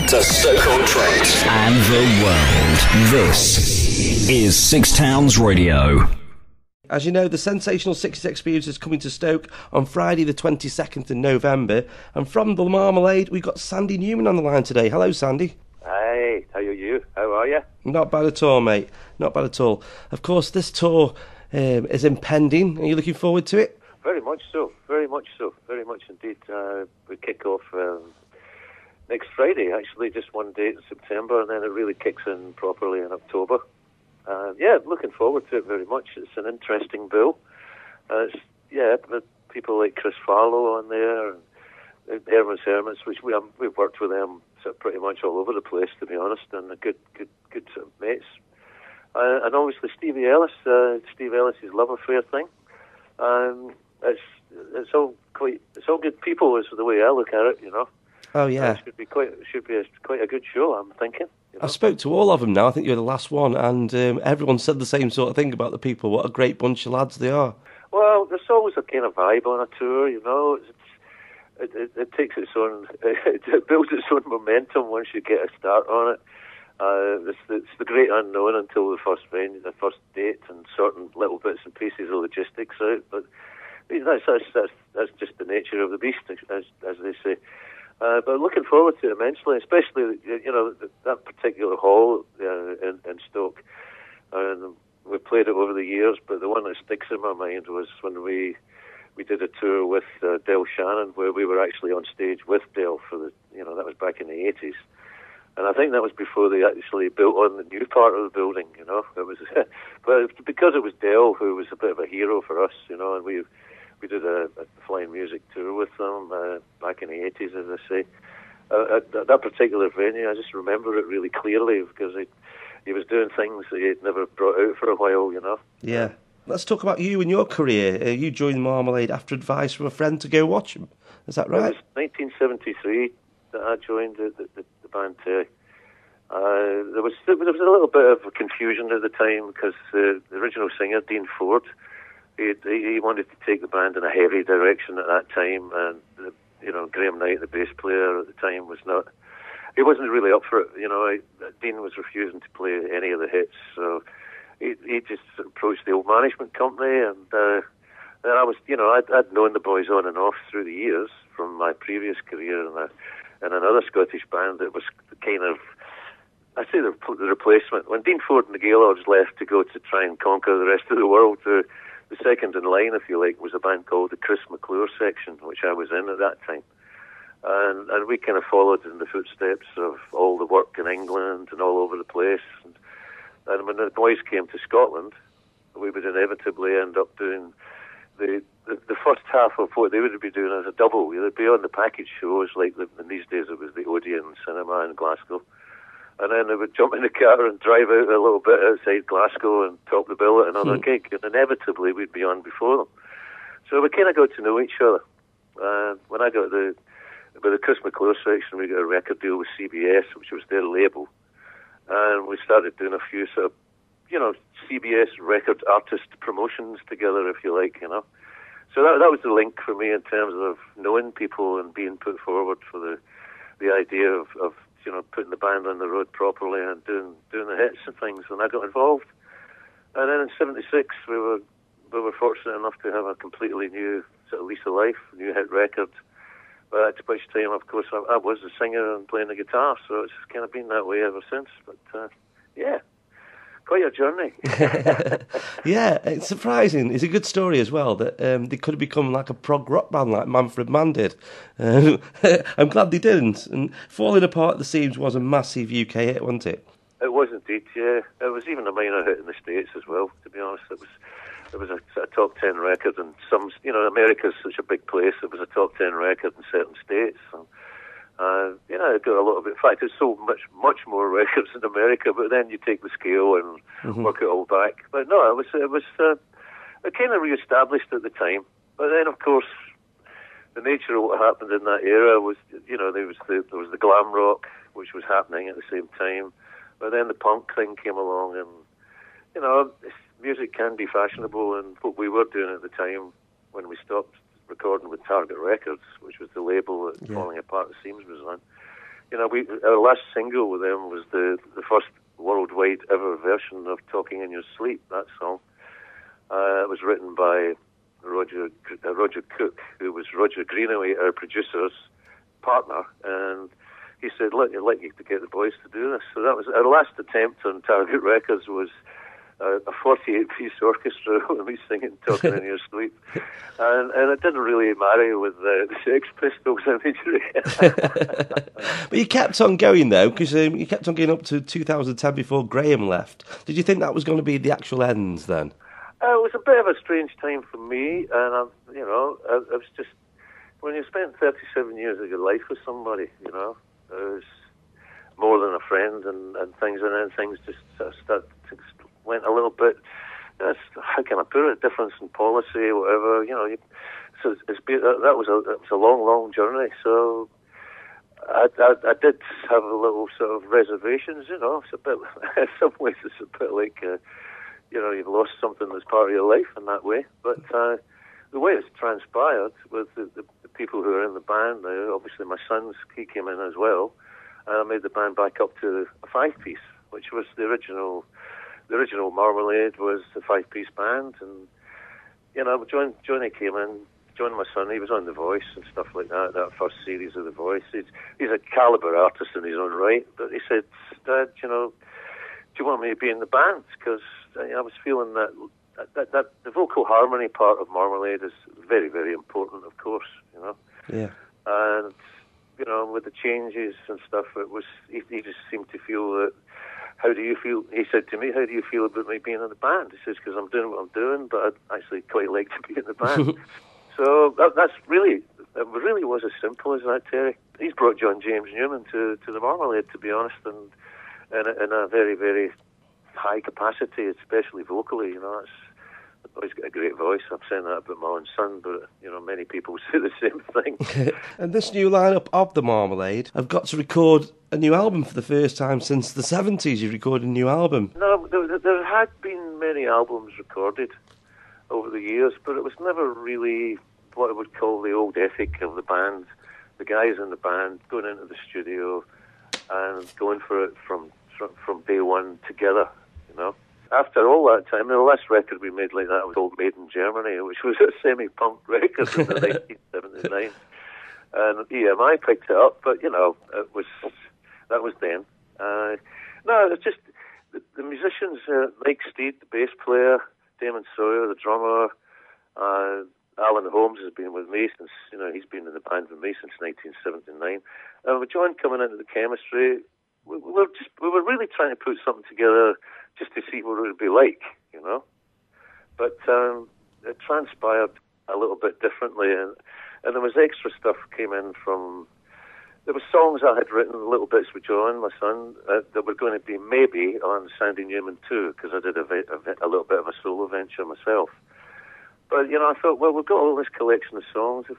to Stoke-on-Trent and the world. This is Six Towns Radio. As you know, the Sensational Sixties Experience is coming to Stoke on Friday the 22nd of November. And from the Marmalade, we've got Sandy Newman on the line today. Hello, Sandy. Hey, how are you? How are you? Not bad at all, mate. Not bad at all. Of course, this tour is impending. Are you looking forward to it? Very much so. Very much so. Very much indeed. We kick off next Friday, actually, just one date in September, and then it really kicks in properly in October. Yeah, looking forward to it very much. It's an interesting bill. With people like Chris Farlow on there, and Hermits, which we've worked with them sort of pretty much all over the place, to be honest, and a good sort of mates. And obviously Stevie Ellis, Steve Ellis's Love Affair thing. It's all good people, is the way I look at it, you know. Oh yeah, it should be quite a good show, I'm thinking. You know? I spoke to all of them now. I think you're the last one, and everyone said the same sort of thing about the people. What a great bunch of lads they are. Well, there's always a kind of vibe on a tour, you know. It takes its own, it builds its own momentum once you get a start on it. It's the great unknown until the first date, and sorting little bits and pieces of logistics out. But that's just the nature of the beast, as they say. But looking forward to it immensely, especially that particular hall in Stoke. And we played it over the years, but the one that sticks in my mind was when we did a tour with Del Shannon, where we were actually on stage with Del that was back in the 80s. And I think that was before they actually built on the new part of the building, you know. It was, but because it was Del who was a bit of a hero for us, you know, and we did a flying music tour with them back in the 80s, as I say. At that particular venue, I just remember it really clearly because he was doing things that he had never brought out for a while, you know. Yeah. Let's talk about you and your career. You joined Marmalade after advice from a friend to go watch him. Is that right? It was 1973 that I joined the band. There was a little bit of confusion at the time because the original singer, Dean Ford, he wanted to take the band in a heavy direction at that time, and Graham Knight, the bass player at the time, he wasn't really up for it. You know, Dean was refusing to play any of the hits, so he just approached the old management company, and then I was, I'd known the boys on and off through the years from my previous career in another Scottish band that was kind of, I'd say the replacement. When Dean Ford and the Gaylords left to go to try and conquer the rest of the world, the second in line, if you like, was a band called the Chris McClure Section, which I was in at that time. And we kind of followed in the footsteps of all the work in England and all over the place. And when the boys came to Scotland, we would inevitably end up doing the first half of what they would be doing as a double. They'd be on the package shows, like in these days it was the Odeon Cinema in Glasgow. And then they would jump in the car and drive out a little bit outside Glasgow and top the bill at another gig. And inevitably we'd be on before them. So we kind of got to know each other. When I got with the Chris McClure Section, we got a record deal with CBS, which was their label. And we started doing a few sort of, CBS record artist promotions together, if you like, you know. So that was the link for me in terms of knowing people and being put forward for the idea of putting the band on the road properly and doing the hits and things, and I got involved. And then in '76, we were fortunate enough to have a completely new sort of lease of life, new hit record. At which time, of course, I was the singer and playing the guitar, so it's kind of been that way ever since. But yeah, quite a journey. Yeah, it's surprising. It's a good story as well that they could have become like a prog rock band like Manfred Mann did. I'm glad they didn't. And Falling Apart at the Seams was a massive UK hit, wasn't it? It was indeed, yeah. It was even a minor hit in the States as well, to be honest. It was a top 10 record, and America's such a big place. It was a top 10 record in certain states. And, it got a little bit. In fact, it sold much more records in America. But then you take the scale and work it all back. But no, it kind of re-established at the time. But then, of course, the nature of what happened in that era was, there was the glam rock, which was happening at the same time. But then the punk thing came along, and music can be fashionable, and what we were doing at the time when we stopped recording with Target Records, which was the label that Falling Apart the Seams was on, our last single with them was the first worldwide ever version of "Talking in Your Sleep." That song. It was written by Roger Cook, who was Roger Greenaway, our producer's partner, and he said, "I'd like you to get the boys to do this." So that was our last attempt on Target Records. Was a 48-piece orchestra with me singing "Talking in Your Sleep," and it didn't really marry with the Sex Pistols imagery. But you kept on going though, because you kept on going up to 2010 before Graham left. Did you think that was going to be the actual end then? It was a bit of a strange time for me, and I was just, when you spend 37 years of your life with somebody, it was more than a friend and things, and then things just went a little bit, how can I put it, difference in policy, whatever, so that was a long, long journey, so I did have a little sort of reservations, it's a bit, in some ways it's a bit like, you've lost something that's part of your life in that way. But the way it's transpired with the people who are in the band, obviously my son, he came in as well, and I made the band back up to a 5-piece, which was the original Marmalade was the 5-piece band. And, Johnny came in, joined my son, he was on The Voice and stuff like that first series of The Voice. He's a caliber artist in his own right, but he said, "Dad, do you want me to be in the band?" Because I was feeling that the vocal harmony part of Marmalade is very, very important, of course, Yeah. And, with the changes and stuff, he just seemed to feel that, how do you feel, he said to me, "How do you feel about me being in the band?" He says, "Because I'm doing what I'm doing, but I'd actually quite like to be in the band." So it really was as simple as that, Terry. He's brought John James Newman to the Marmalade, to be honest, and in a very, very high capacity, especially vocally. He's got a great voice. I'm saying that about my own son, but many people say the same thing. And this new lineup of the Marmalade have got to record a new album for the first time since the 70s. You've recorded a new album. No, there had been many albums recorded over the years, but it was never really what I would call the old ethic of the band. The guys in the band going into the studio and going for it from day one together, After all that time, the last record we made like that was called Made in Germany, which was a semi-punk record in the 1979. And EMI picked it up, but, that was then. No, it's just the musicians, Mike Steed, the bass player, Damon Sawyer, the drummer, Alan Holmes has been with me since, he's been in the band with me since 1979. And with John coming into the chemistry, we were really trying to put something together just to see what it would be like, But it transpired a little bit differently, and there was extra stuff came in from. There were songs I had written, little bits with John, my son, that were going to be maybe on Sandy Newman too, because I did a little bit of a solo venture myself. But I thought, well, we've got all this collection of songs. If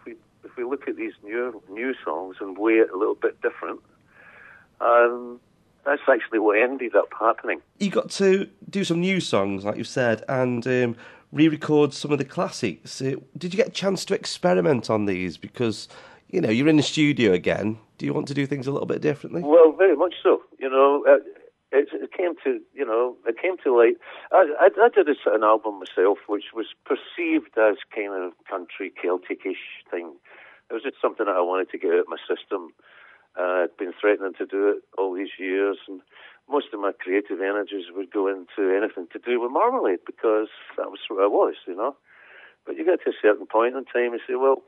we look at these new songs and weigh it a little bit different. That's actually what ended up happening. You got to do some new songs, like you said, and re-record some of the classics. Did you get a chance to experiment on these? Because, you're in the studio again. Do you want to do things a little bit differently? Well, very much so. It came to light. I did an album myself, which was perceived as kind of country Celtic-ish thing. It was just something that I wanted to get out of my system. I'd been threatening to do it all these years, and most of my creative energies would go into anything to do with Marmalade, because that was what I was, But you get to a certain point in time, you say, well,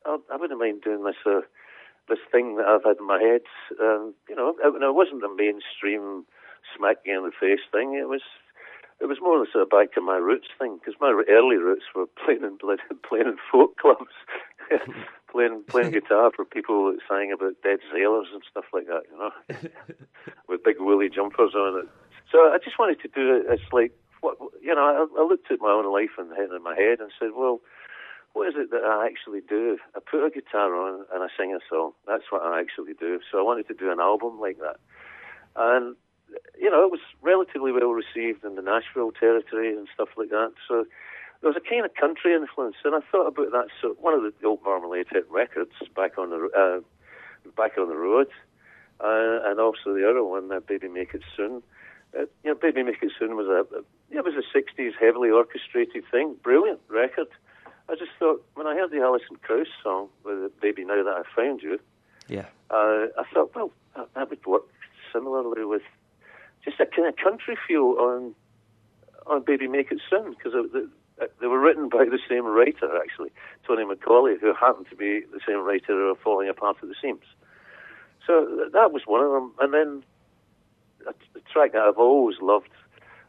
I wouldn't mind doing this thing that I've had in my head. It wasn't a mainstream smack you in the face thing. It was more the sort of back to my roots thing, because my early roots were playing in folk clubs. playing guitar for people that sang about dead sailors and stuff like that, with big woolly jumpers on it. So I just wanted to do it. It's like, I looked at my own life in my head and said, well, what is it that I actually do? I put a guitar on and I sing a song. That's what I actually do. So I wanted to do an album like that. And, it was relatively well received in the Nashville territory and stuff like that. So there was a kind of country influence, and I thought about that. So one of the old Marmalade hit records, Back on the Road, and also the other one, Baby Make It Soon. Baby Make It Soon was it was a 60s heavily orchestrated thing, brilliant record. I just thought, when I heard the Alison Krauss song, with Baby Now That I Found You, I thought, well, that would work similarly with just a kind of country feel on Baby Make It Soon, because they were written by the same writer, actually, Tony Macaulay, who happened to be the same writer of Falling Apart at the Seams. So that was one of them. And then a track that I've always loved,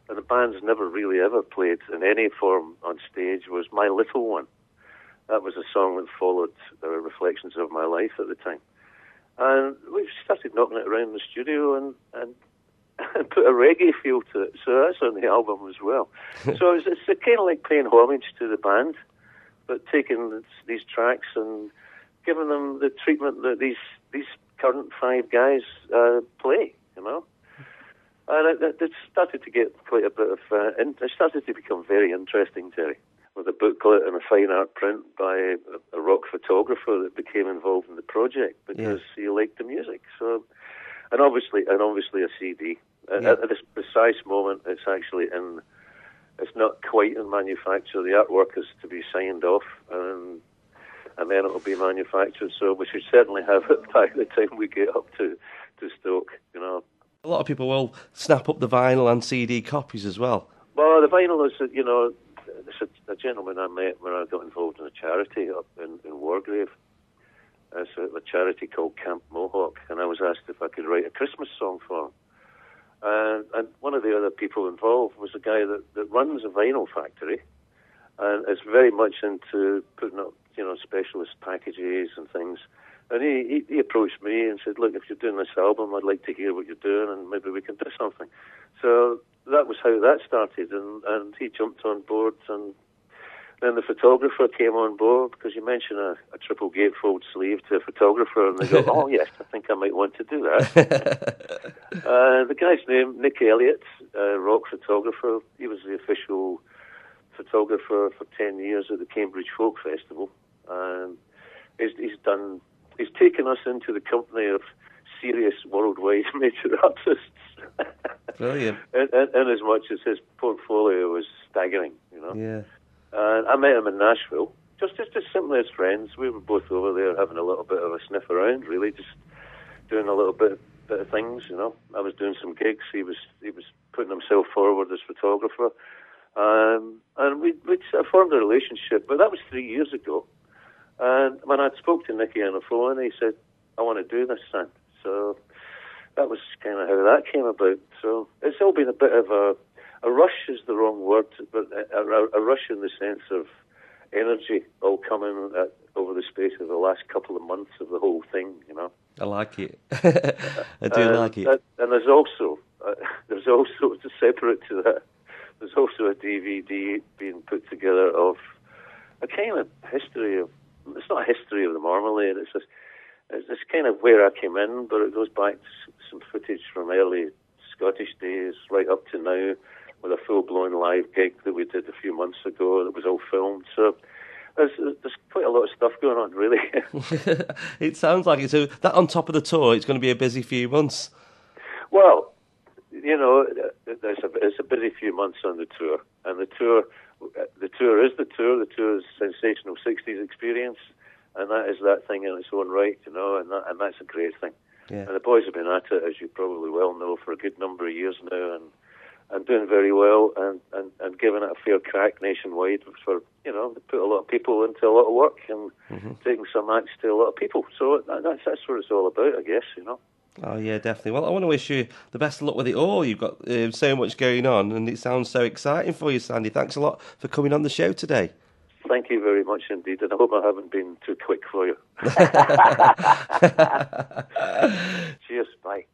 and the band's never really ever played in any form on stage, was My Little One. That was a song that followed Reflections of My Life at the time. And we started knocking it around the studio and put a reggae feel to it. So that's on the album as well. So it's kind of like paying homage to the band, but taking these tracks and giving them the treatment that these current five guys play, you know. And it started to get quite a bit of... it started to become very interesting, Terry, with a booklet and a fine art print by a rock photographer that became involved in the project because he liked the music. So, and obviously a CD. At this precise moment, it's actually in... It's not quite in manufacture. The artwork is to be signed off, and then it'll be manufactured. So we should certainly have it by the time we get up to Stoke, you know. A lot of people will snap up the vinyl and CD copies as well. Well, the vinyl is, you know, it's a gentleman I met when I got involved in a charity up in Wargrave. It's a charity called Camp Mohawk, and I was asked if I could write a Christmas song for him. And one of the other people involved was a guy that runs a vinyl factory and is very much into putting up, you know, specialist packages and things. And he approached me and said, look, if you're doing this album, I'd like to hear what you're doing and maybe we can do something. So that was how that started, and he jumped on board, and then the photographer came on board, because you mentioned a triple gatefold sleeve to a photographer, and they go, oh yes, I think I might want to do that. The guy's name, Nick Elliott, rock photographer. He was the official photographer for 10 years at the Cambridge Folk Festival, and he's taken us into the company of serious worldwide major artists. Brilliant. And as much as his portfolio was staggering, you know. Yeah. And I met him in Nashville, just simply as friends. We were both over there having a little bit of a sniff around, really, just doing a little bit of things, you know. I was doing some gigs. He was putting himself forward as photographer, and we sort of formed a relationship. But that was 3 years ago. And when I spoke to Nicky on the phone, he said, I want to do this, son. So that was kind of how that came about. So it's all been a bit of a rush is the wrong word, but a rush in the sense of energy all coming over the space of the last couple of months of the whole thing, you know. I like it. I do like it. And there's also separate to that, there's also a DVD being put together of a kind of history of, it's not a history of the Marmalade, it's kind of where I came in, but it goes back to some footage from early Scottish days right up to now, with a full-blown live gig that we did a few months ago that was all filmed. So there's quite a lot of stuff going on, really. It sounds like it. So that on top of the tour, it's going to be a busy few months. Well, you know, it's a busy few months on the tour, and the tour is the tour. The tour is Sensational Sixties Experience, and that is that thing in its own right, you know, and that's a great thing. Yeah. And the boys have been at it, as you probably well know, for a good number of years now, and doing very well, and giving it a fair crack nationwide for, you know, they put a lot of people into a lot of work and taking some acts to a lot of people. So that's what it's all about, I guess, you know. Oh, yeah, definitely. Well, I want to wish you the best of luck with it all. You've got so much going on, and it sounds so exciting for you, Sandy. Thanks a lot for coming on the show today. Thank you very much indeed, and I hope I haven't been too quick for you. Cheers, bye.